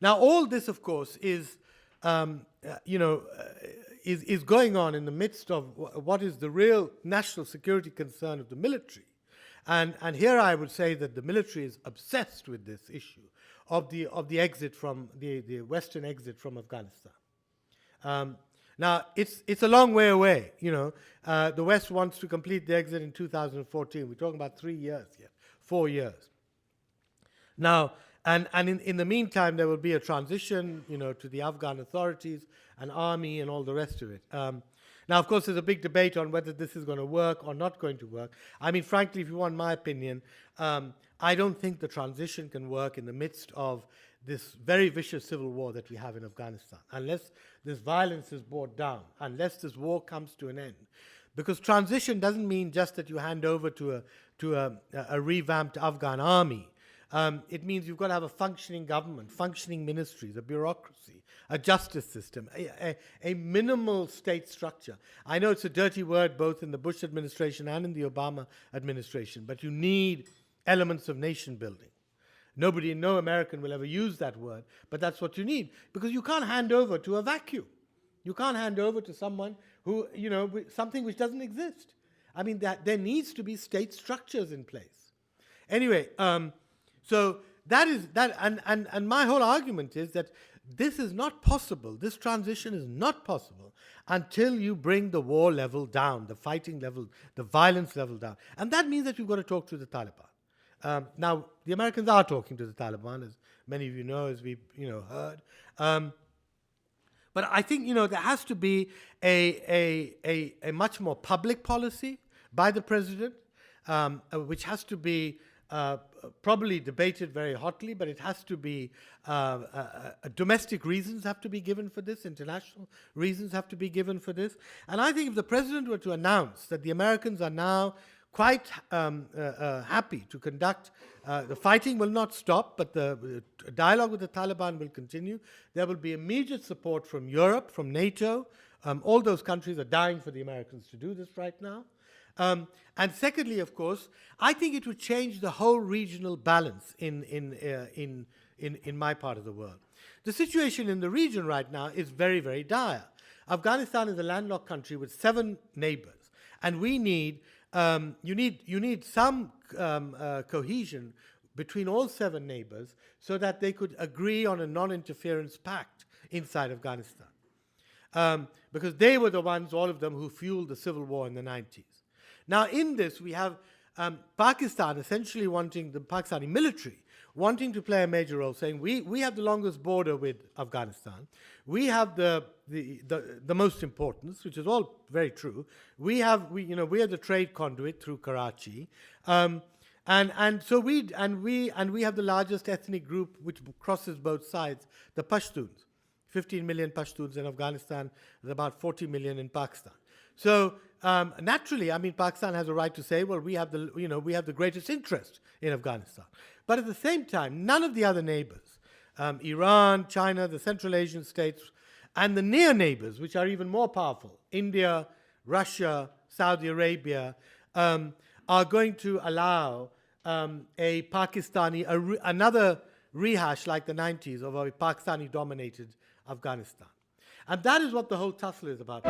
Now, all this, of course, is is going on in the midst of what is the real national security concern of the military. And here I would say that the military is obsessed with this issue of the exit from the Western exit from Afghanistan. Now, it's a long way away. The West wants to complete the exit in 2014. We're talking about 3 years yet, 4 years. Now, and in the meantime, there will be a transition, to the Afghan authorities, an army, and all the rest of it. Now, of course, there's a big debate on whether this is going to work or not going to work. I mean, frankly, if you want my opinion, I don't think the transition can work in the midst of this very vicious civil war that we have in Afghanistan, unless this violence is brought down, unless this war comes to an end. Because transition doesn't mean just that you hand over to a revamped Afghan army. It means you've got to have a functioning government, functioning ministries, a bureaucracy, a justice system, a minimal state structure. I know it's a dirty word both in the Bush administration and in the Obama administration, but you need elements of nation building. No American will ever use that word, but that's what you need, because you can't hand over to a vacuum. You can't hand over to someone who, something which doesn't exist. I mean, there needs to be state structures in place. Anyway, so that is that, and my whole argument is that this is not possible. This transition is not possible until you bring the war level down, the fighting level, the violence level down, and that means that you've got to talk to the Taliban. Now, the Americans are talking to the Taliban, as many of you know, as we've heard. But I think there has to be a much more public policy by the president, which has to be probably debated very hotly, but it has to be domestic reasons have to be given for this, international reasons have to be given for this. And I think if the president were to announce that the Americans are now quite happy to conduct, the fighting will not stop, but the dialogue with the Taliban will continue. There will be immediate support from Europe, from NATO. All those countries are dying for the Americans to do this right now. And secondly, of course, I think it would change the whole regional balance in my part of the world. The situation in the region right now is very, very dire. Afghanistan is a landlocked country with 7 neighbors, and we need you need some cohesion between all 7 neighbors so that they could agree on a non-interference pact inside Afghanistan, because they were the ones, all of them, who fueled the civil war in the 90s. Now, in this, we have Pakistan essentially wanting, the Pakistani military wanting to play a major role, saying we have the longest border with Afghanistan. We have the most importance, which is all very true. We are the trade conduit through Karachi, and so we have the largest ethnic group which crosses both sides, the Pashtuns. 15 million Pashtuns in Afghanistan, there's about 40 million in Pakistan. So naturally, I mean, Pakistan has a right to say, well, we have the greatest interest in Afghanistan. But at the same time, none of the other neighbors, Iran, China, the Central Asian states, and the near neighbors, which are even more powerful, India, Russia, Saudi Arabia, are going to allow a Pakistani, another rehash like the 90s of a Pakistani-dominated Afghanistan. And that is what the whole tussle is about.